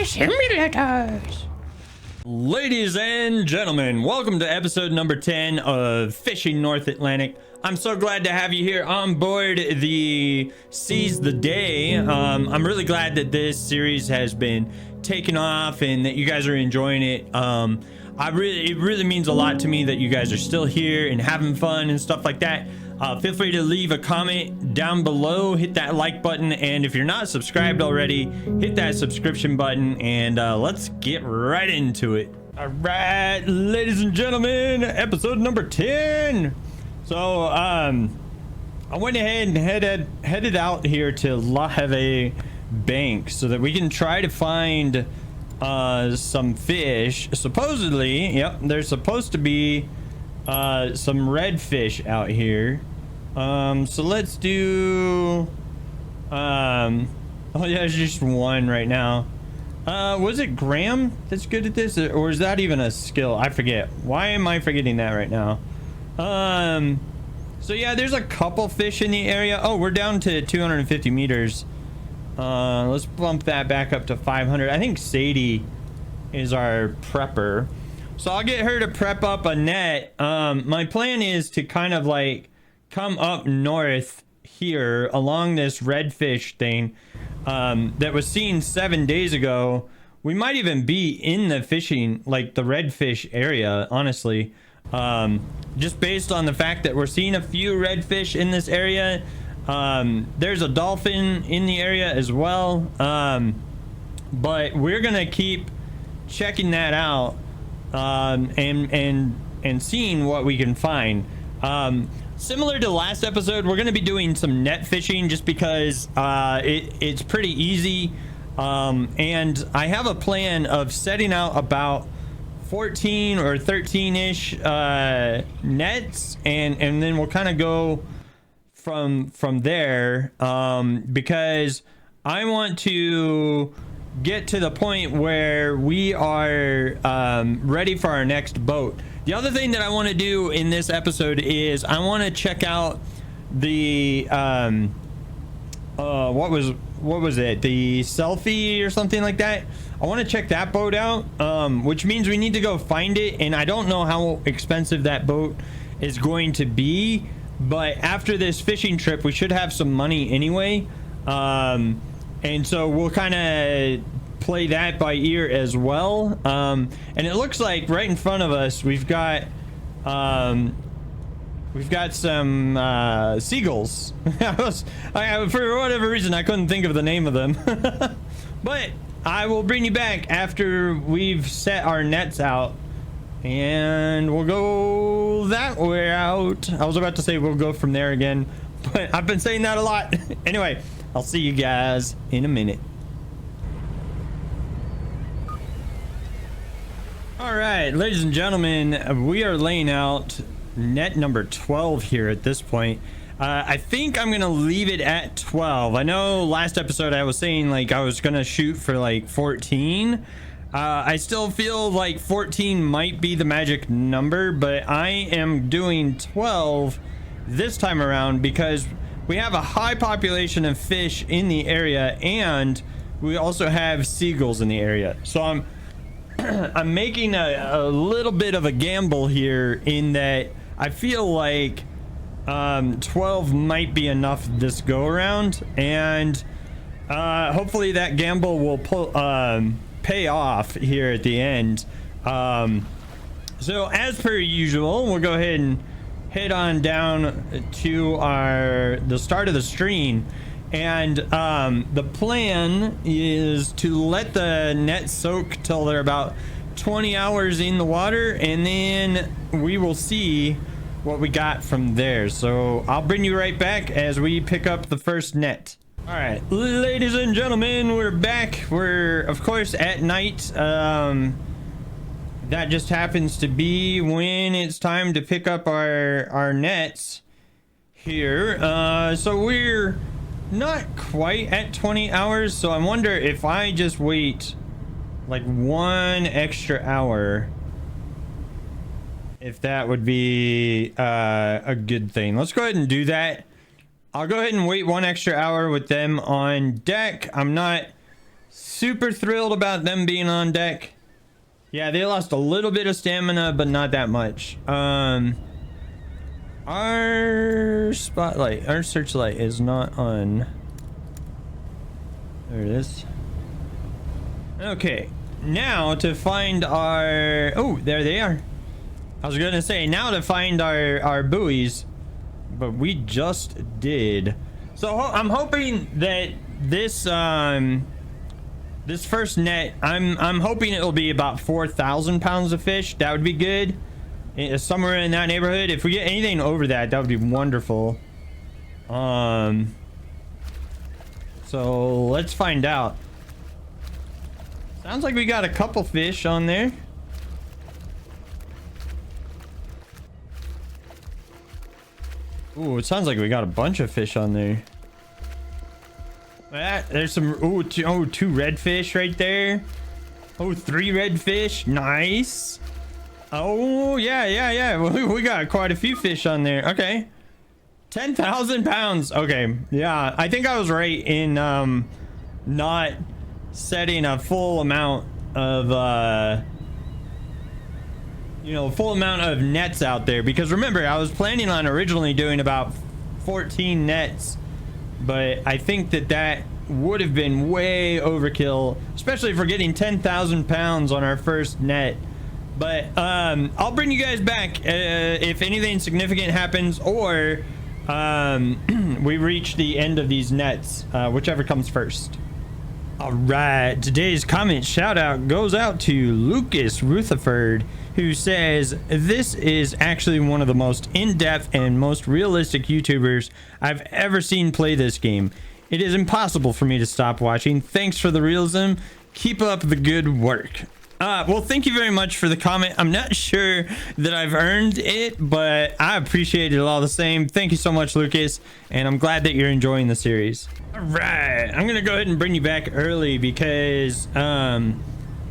simulators. Ladies and gentlemen, welcome to episode number 10 of Fishing North Atlantic. I'm so glad to have you here on board the Seize the Day. I'm really glad that this series has been taken off and that you guys are enjoying it. It really means a lot to me that you guys are still here and having fun and stuff like that. Feel free to leave a comment down below, hit that like button, and if you're not subscribed already, hit that subscription button, and let's get right into it. All right, ladies and gentlemen, episode number 10. So I went ahead and headed out here to Lave Bank so that we can try to find some fish. Supposedly, yep, there's supposed to be some redfish out here. So let's do oh yeah, there's just one right now. Was it Graham that's good at this, or is that even a skill? I forget. Why am I forgetting that right now? So yeah, there's a couple fish in the area. Oh, we're down to 250 meters. Let's bump that back up to 500. I think Sadie is our prepper, so I'll get her to prep up a net. My plan is to kind of like come up north here along this redfish thing that was seen 7 days ago. We might even be in the fishing, like the redfish area, honestly, just based on the fact that we're seeing a few redfish in this area. There's a dolphin in the area as well, but we're gonna keep checking that out and seeing what we can find. Similar to last episode, we're going to be doing some net fishing just because it's pretty easy, and I have a plan of setting out about 14 or 13-ish nets, and then we'll kind of go from there, because I want to get to the point where we are ready for our next boat. The other thing that I want to do in this episode is I want to check out the what was it, the selfie or something like that. I want to check that boat out, which means we need to go find it, and I don't know how expensive that boat is going to be, but after this fishing trip we should have some money anyway, and so we'll kind of play that by ear as well. And it looks like right in front of us we've got some seagulls. For whatever reason I couldn't think of the name of them. But I will bring you back after we've set our nets out, and we'll go that way out. I was about to say we'll go from there again, but I've been saying that a lot. Anyway, I'll see you guys in a minute. All right, ladies and gentlemen, we are laying out net number 12 here at this point. I think I'm gonna leave it at 12. I know last episode I was saying like I was gonna shoot for like 14. I still feel like 14 might be the magic number, but I am doing 12 this time around because we have a high population of fish in the area, and we also have seagulls in the area. So I'm making a little bit of a gamble here in that I feel like 12 might be enough this go around, and hopefully that gamble will pay off here at the end. So as per usual, we'll go ahead and head on down to the start of the stream, and the plan is to let the net soak till they're about 20 hours in the water, and then we will see what we got from there. So I'll bring you right back as we pick up the first net. All right, ladies and gentlemen, we're back. We're of course at night. That just happens to be when it's time to pick up our nets here. So we're not quite at 20 hours, so I wonder if I just wait like 1 extra hour, if that would be a good thing. Let's go ahead and do that. I'll go ahead and wait 1 extra hour with them on deck. I'm not super thrilled about them being on deck. Yeah, they lost a little bit of stamina, but not that much. Our spotlight, our searchlight is not on. There it is. Okay, now to find our... Oh, there they are. I was gonna say, now to find our buoys, but we just did. So I'm hoping that this this first net, I'm hoping it'll be about 4,000 pounds of fish. That would be good. Somewhere in that neighborhood. If we get anything over that, that would be wonderful. So let's find out. Sounds like we got a couple fish on there. Ooh, it sounds like we got a bunch of fish on there. There's some... Ooh, two redfish right there. Oh, 3 redfish. Nice. Oh, yeah. We got quite a few fish on there. Okay. 10,000 pounds. Okay. Yeah, I think I was right in not setting a full amount of full amount of nets out there, because remember, I was planning on originally doing about 14 nets, but I think that would have been way overkill, especially if we're getting 10,000 pounds on our first net. But I'll bring you guys back if anything significant happens, or we reach the end of these nets, whichever comes first. All right, today's comment shout out goes out to Lucas Rutherford, who says, this is actually one of the most in-depth and most realistic YouTubers I've ever seen play this game. It is impossible for me to stop watching. Thanks for the realism. Keep up the good work. Well, thank you very much for the comment. I'm not sure that I've earned it, but I appreciate it all the same. Thank you so much, Lucas, and I'm glad that you're enjoying the series. All right, I'm gonna go ahead and bring you back early because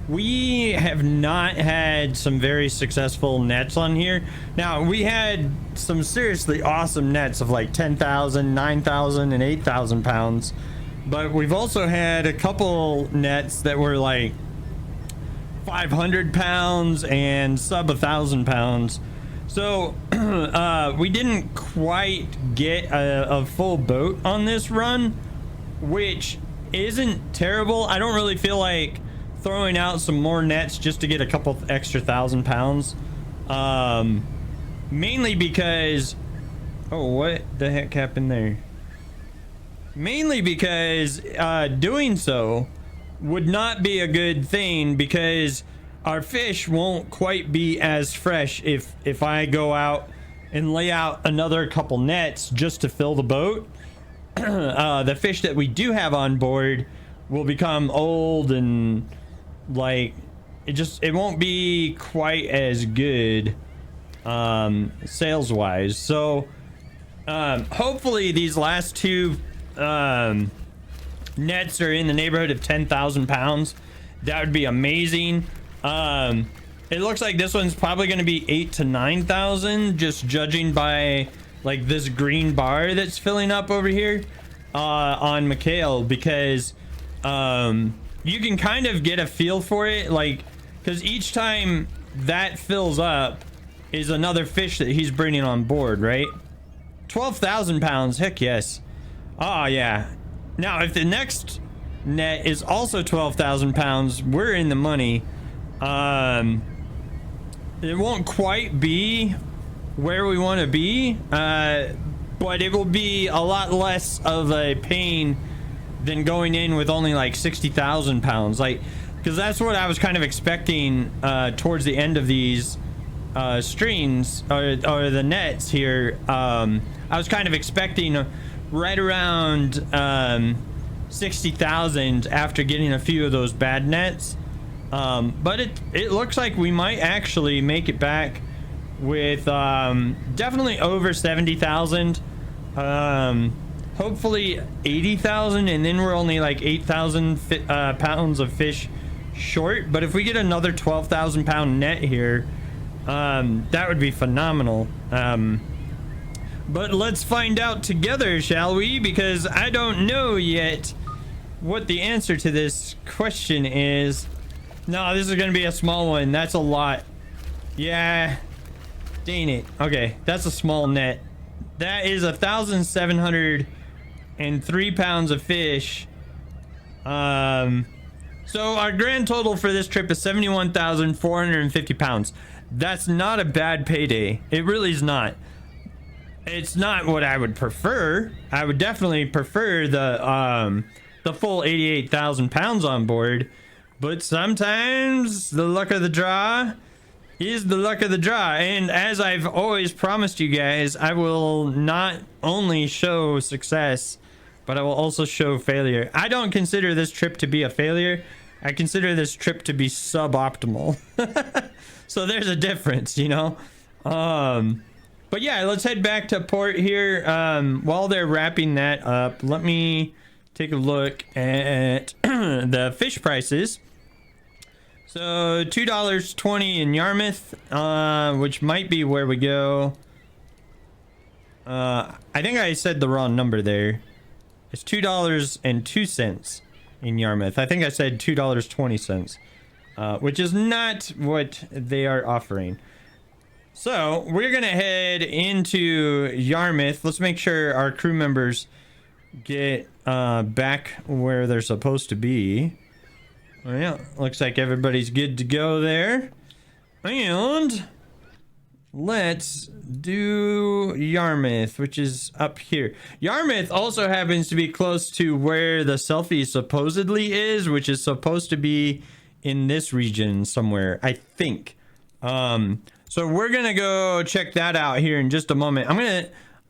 we have not had some very successful nets on here. Now, we had some seriously awesome nets of like 10,000, 9,000, and 8,000 pounds, but we've also had a couple nets that were like 500 pounds and sub 1,000 pounds. So we didn't quite get a full boat on this run, which isn't terrible. I don't really feel like throwing out some more nets just to get a couple extra 1,000 pounds, mainly because... Oh, what the heck happened there? Mainly because doing so would not be a good thing, because our fish won't quite be as fresh if I go out and lay out another couple nets just to fill the boat. The fish that we do have on board will become old, and like it won't be quite as good sales wise. So hopefully these last two nets are in the neighborhood of 10,000 pounds. That would be amazing. It looks like this one's probably going to be 8,000 to 9,000, just judging by like this green bar that's filling up over here on McHale, because you can kind of get a feel for it, like, because each time that fills up is another fish that he's bringing on board, right? 12,000 pounds, heck yes. Oh yeah. Now if the next net is also 12,000 pounds, we're in the money. It won't quite be where we want to be, but it will be a lot less of a pain than going in with only like 60,000 pounds, like, because that's what I was kind of expecting towards the end of these streams, or the nets here. I was kind of expecting right around 60,000 after getting a few of those bad nets, but it looks like we might actually make it back with definitely over 70,000, hopefully 80,000, and then we're only like 8,000 pounds of fish short. But if we get another 12,000 pound net here, that would be phenomenal. But let's find out together, shall we? Because I don't know yet. what the answer to this question is. No, this is gonna be a small one. That's a lot. Yeah, dang it. Okay, that's a small net. That is 1,703 pounds of fish. So our grand total for this trip is 71,450 pounds. That's not a bad payday. It really is not. It's not what I would prefer. I would definitely prefer the full 88,000 pounds on board, but sometimes the luck of the draw is the luck of the draw. And as I've always promised you guys, I will not only show success, but I will also show failure. I don't consider this trip to be a failure. I consider this trip to be suboptimal. So there's a difference, you know. But yeah, let's head back to port here. While they're wrapping that up, let me take a look at the fish prices. So $2.20 in Yarmouth, which might be where we go. I think I said the wrong number there. It's $2.02 in Yarmouth. I think I said $2.20, which is not what they are offering. So we're gonna head into Yarmouth. Let's make sure our crew members get back where they're supposed to be. Well, yeah, looks like everybody's good to go there. And let's do Yarmouth, which is up here. Yarmouth also happens to be close to where the selfie supposedly is, which is supposed to be in this region somewhere, I think. So we're gonna go check that out here in just a moment.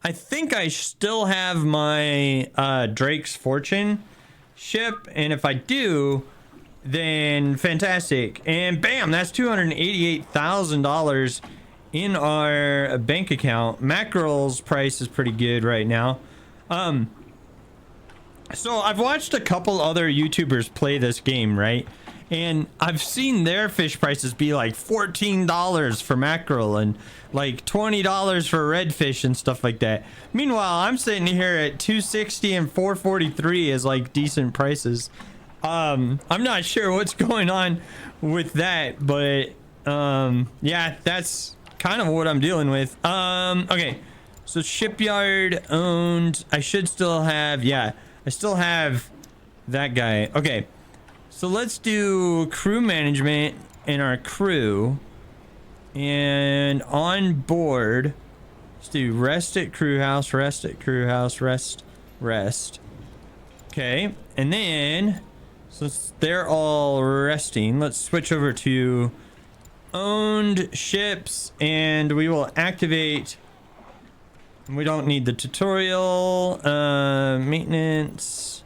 I think I still have my Drake's Fortune ship, and if I do, then fantastic. And bam, that's $288,000 in our bank account. Mackerel's price is pretty good right now. So I've watched a couple other YouTubers play this game, right? And I've seen their fish prices be like $14 for mackerel and like $20 for redfish and stuff like that. Meanwhile, I'm sitting here at $260 and $443 as like decent prices. I'm not sure what's going on with that, but yeah, that's kind of what I'm dealing with. Okay, so shipyard owned. I should still have, yeah, I still have that guy. Okay, so let's do crew management and our crew. And on board, let's do rest at crew house, rest at crew house, rest. Okay, and then since they're all resting, let's switch over to owned ships, and we will activate. We don't need the tutorial. Maintenance,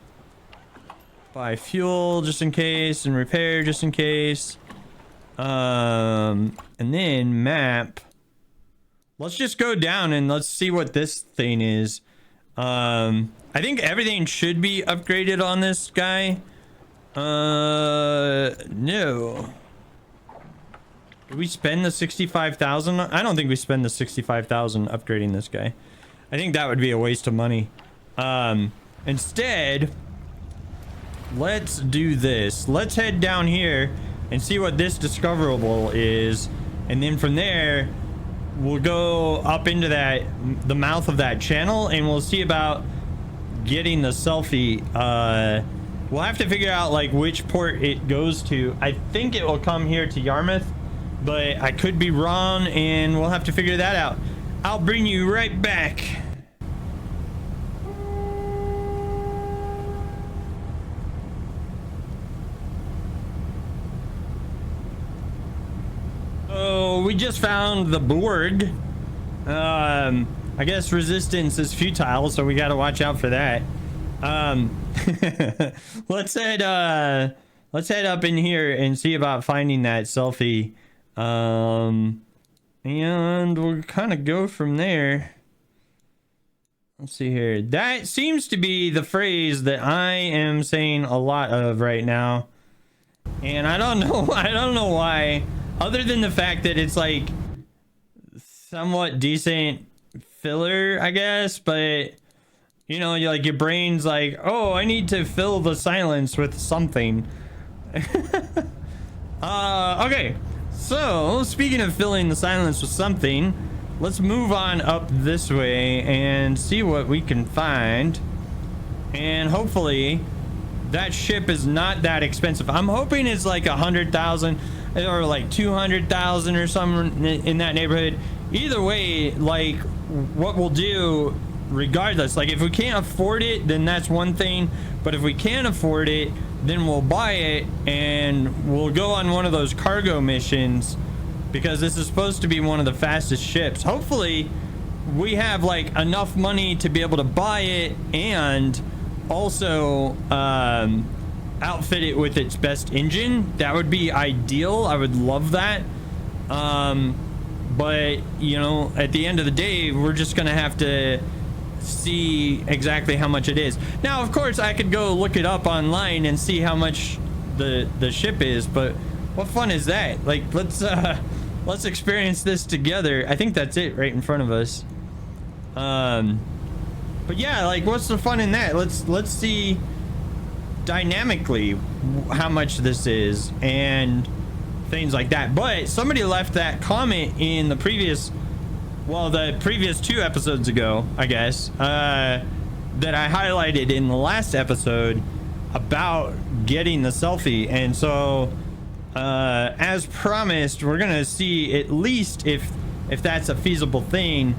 buy fuel just in case, and repair just in case. And then map. Let's just go down and let's see what this thing is. I think everything should be upgraded on this guy. No. Did we spend the 65,000? I don't think we spend the 65,000 upgrading this guy. I think that would be a waste of money. Instead, let's do this. Let's head down here and see what this discoverable is, and then from there we'll go up into the mouth of that channel, and we'll see about getting the selfie. We'll have to figure out like which port it goes to. I think it will come here to Yarmouth, but I could be wrong, and we'll have to figure that out. I'll bring you right back. So we just found the Borg. I guess resistance is futile, so we got to watch out for that. Let's head up in here and see about finding that selfie. And we'll kind of go from there. Let's see here. That seems to be the phrase that I am saying a lot of right now, and I don't know why, other than the fact that it's like somewhat decent filler, I guess. But You know, like your brain's like, oh, I need to fill the silence with something. Okay. So, speaking of filling the silence with something, let's move on up this way and see what we can find. And hopefully that ship is not that expensive. I'm hoping it's like 100,000 or like 200,000 or something in that neighborhood. Either way, like what we'll do regardless, like if we can't afford it, then that's one thing. But if we can afford it, then we'll buy it and we'll go on one of those cargo missions, because this is supposed to be one of the fastest ships. Hopefully we have like enough money to be able to buy it and also outfit it with its best engine. That would be ideal. I would love that. But you know, at the end of the day, we're just gonna have to see exactly how much it is. Now, of course, I could go look it up online and see how much the ship is, but what fun is that? Like, let's experience this together. I think that's it right in front of us. But yeah, like, what's the fun in that? Let's see dynamically how much this is and things like that. But somebody left that comment in the previous, well, the previous 2 episodes ago, I guess, that I highlighted in the last episode about getting the selfie. And so as promised, we're gonna see at least if that's a feasible thing,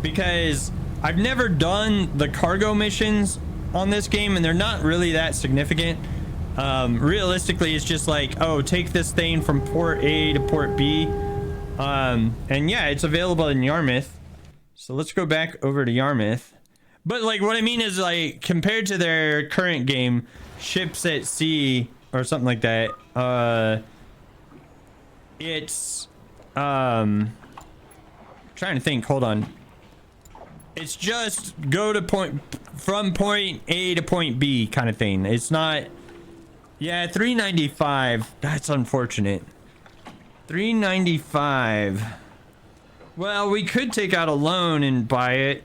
because I've never done the cargo missions on this game and they're not really that significant. Realistically, it's just like, oh, take this thing from port A to port B. And yeah, it's available in Yarmouth. So let's go back over to Yarmouth. But like, what I mean is, like, compared to their current game, Ships at Sea or something like that, it's trying to think, hold on. It's just go to from point A to point B kind of thing. It's not, yeah, 395. That's unfortunate. 395. Well, we could take out a loan and buy it.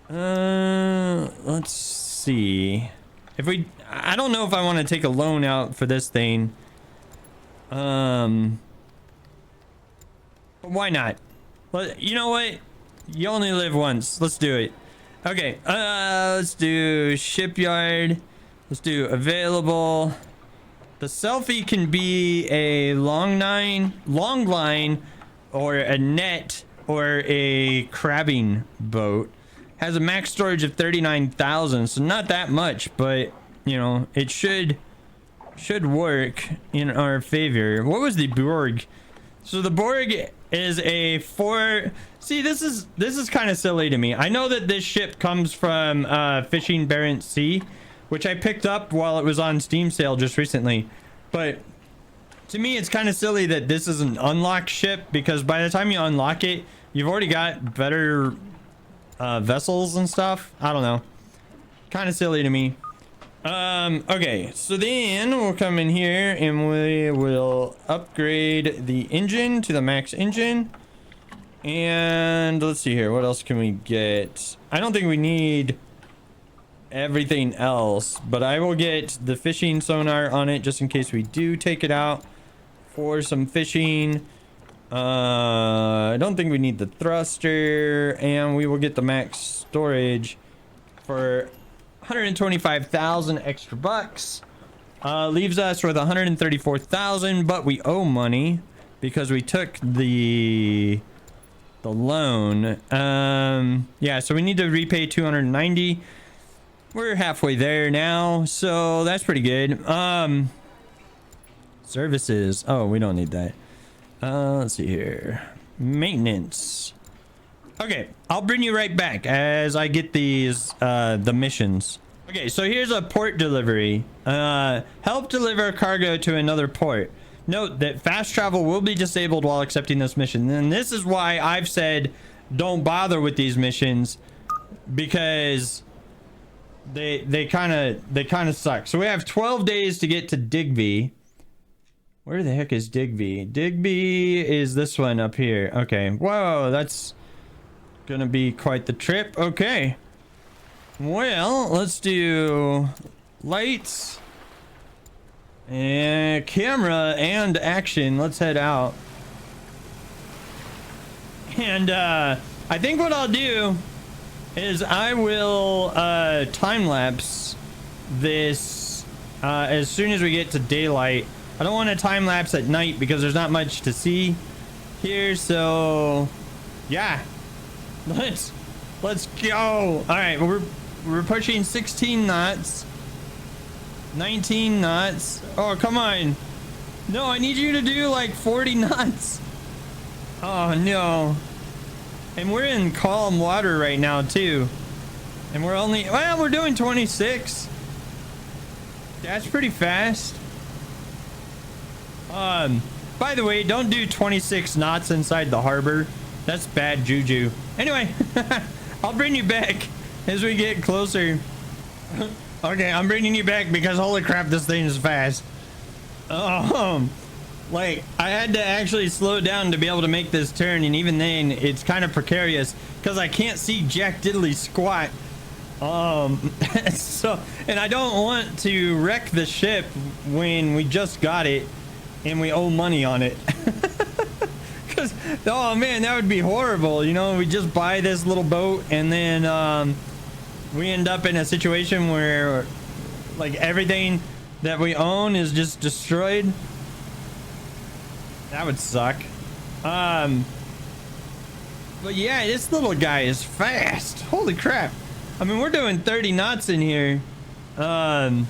Let's see. I don't know if I want to take a loan out for this thing. But why not? Well, you know what? You only live once. Let's do it. Okay. Let's do shipyard. Let's do available. The selfie can be a long line, or a net, or a crabbing boat. Has a max storage of 39,000, so not that much, but you know, it should work in our favor. What was the Borg? So the Borg is a 4. See, this is kind of silly to me. I know that this ship comes from Fishing Barents Sea, which I picked up while it was on Steam sale just recently. But to me, it's kind of silly that this is an unlocked ship, because by the time you unlock it, you've already got better vessels and stuff. I don't know. Kind of silly to me. Okay, so then we'll come in here and we will upgrade the engine to the max engine. And let's see here. What else can we get? I don't think we need everything else, but I will get the fishing sonar on it just in case we do take it out for some fishing. I don't think we need the thruster, and we will get the max storage for 125,000 extra bucks. Leaves us with 134,000, but we owe money because we took the loan. Yeah, so we need to repay 290. We're halfway there now, so that's pretty good. Services. Oh, we don't need that. Let's see here. Maintenance. Okay, I'll bring you right back as I get these the missions. Okay, so here's a port delivery. Help deliver cargo to another port. Note that fast travel will be disabled while accepting this mission. And this is why I've said don't bother with these missions, because they kind of suck. So we have 12 days to get to Digby. Where the heck is Digby? Digby is this one up here. Okay. Whoa, that's Gonna be quite the trip. Okay. Well, let's do lights and camera and action. Let's head out. And I think what I'll do is I will time lapse this as soon as we get to daylight. I don't want to time lapse at night because there's not much to see here. So yeah, let's go. All right, we're pushing 16 knots, 19 knots. Oh, come on. No, I need you to do like 40 knots. Oh no. And we're in calm water right now too. And we're only, well, we're doing 26. That's pretty fast. By the way, don't do 26 knots inside the harbor. That's bad juju. Anyway, I'll bring you back as we get closer. Okay, I'm bringing you back because holy crap, this thing is fast. Like, I had to actually slow down to be able to make this turn, and even then, it's kind of precarious because I can't see jack diddly squat. So, and I don't want to wreck the ship when we just got it and we owe money on it. Because, oh man, that would be horrible. You know, we just buy this little boat and then we end up in a situation where like everything that we own is just destroyed. That would suck. But yeah, this little guy is fast. Holy crap. I mean, we're doing 30 knots in here. And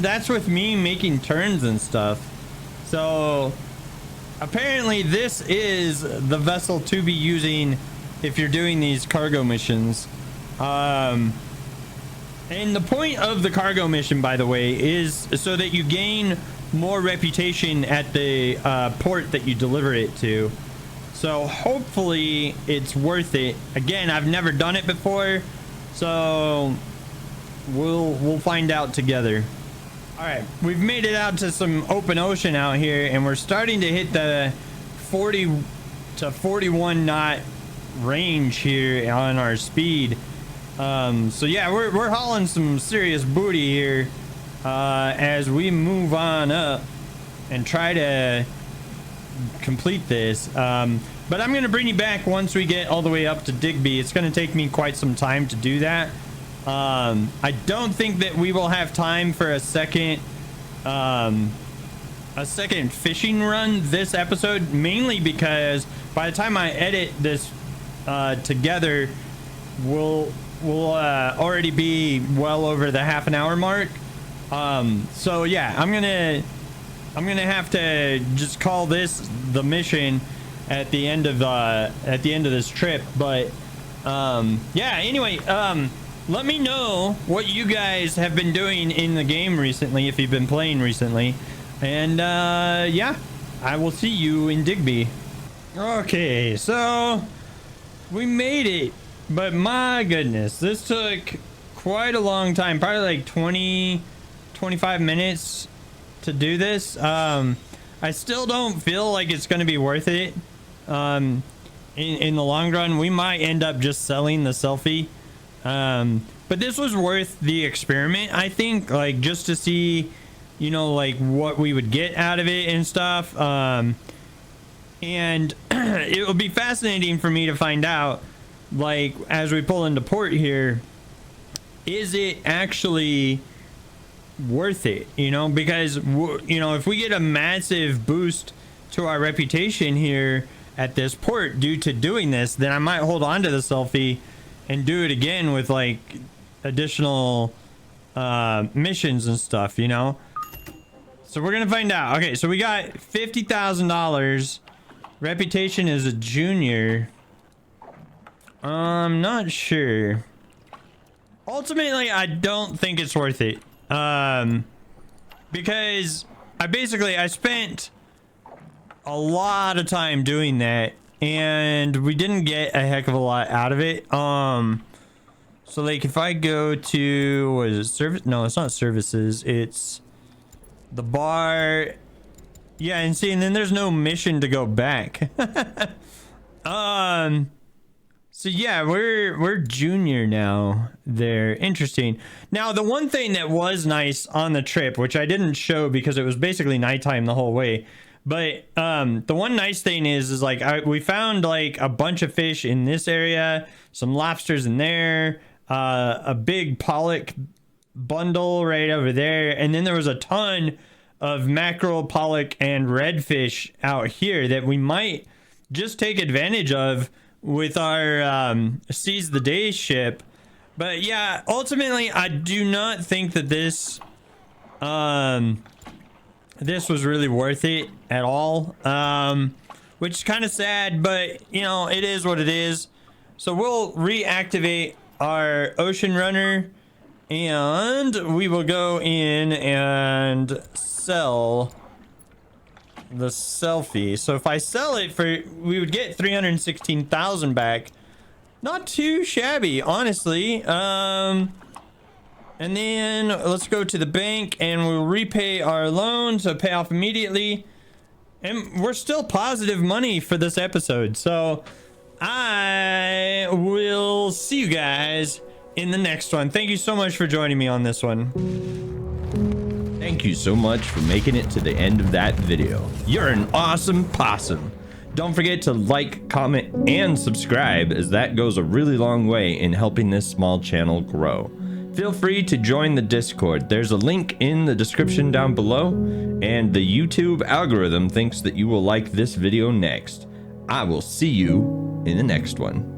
that's with me making turns and stuff. So apparently this is the vessel to be using if you're doing these cargo missions. And the point of the cargo mission, by the way, is so that you gain more reputation at the port that you deliver it to. So hopefully it's worth it. Again, I've never done it before, so we'll find out together. All right, we've made it out to some open ocean out here, and we're starting to hit the 40 to 41 knot range here on our speed. So yeah, we're hauling some serious booty here as we move on up and try to complete this. But I'm gonna bring you back once we get all the way up to Digby. It's gonna take me quite some time to do that. I don't think that we will have time for a second fishing run this episode, mainly because by the time I edit this together, we'll already be well over the half an hour mark. So yeah, I'm gonna have to just call this the mission at the end of this trip. But yeah, anyway, let me know what you guys have been doing in the game recently, if you've been playing recently. And yeah, I will see you in Digby. Okay, so we made it, but my goodness, this took quite a long time, probably like 25 minutes to do this. I still don't feel like it's going to be worth it. In the long run, we might end up just selling the selfie. But this was worth the experiment, I think, like just to see, you know, like what we would get out of it and stuff. And it will be fascinating for me to find out, like, as we pull into port here, is it actually worth it, you know? Because, you know, if we get a massive boost to our reputation here at this port due to doing this, then I might hold on to the selfie and do it again with like additional missions and stuff, you know? So we're gonna find out. Okay, so we got $50,000. Reputation is a junior. I'm not sure. Ultimately, I don't think it's worth it. Because I spent a lot of time doing that, and we didn't get a heck of a lot out of it. So like if I go to, what is it, service? No, it's not services, it's the bar. Yeah, and see, and then there's no mission to go back. So yeah, we're junior now. They're interesting. Now, the one thing that was nice on the trip, which I didn't show because it was basically nighttime the whole way, but the one nice thing is like we found like a bunch of fish in this area, some lobsters in there, a big pollock bundle right over there, and then there was a ton of mackerel, pollock, and redfish out here that we might just take advantage of with our seize the day ship. But yeah, ultimately I do not think that this this was really worth it at all, which is kind of sad, but you know, it is what it is. So we'll reactivate our ocean runner and we will go in and sell the selfie. So if I sell it for, we would get 316,000 back. Not too shabby, honestly. And then let's go to the bank and we'll repay our loan, so pay off immediately. And we're still positive money for this episode. So I will see you guys in the next one. Thank you so much for joining me on this one. Thank you so much for making it to the end of that video. You're an awesome possum. Don't forget to like, comment, and subscribe, as that goes a really long way in helping this small channel grow. Feel free to join the Discord. There's a link in the description down below, and the YouTube algorithm thinks that you will like this video next. I will see you in the next one.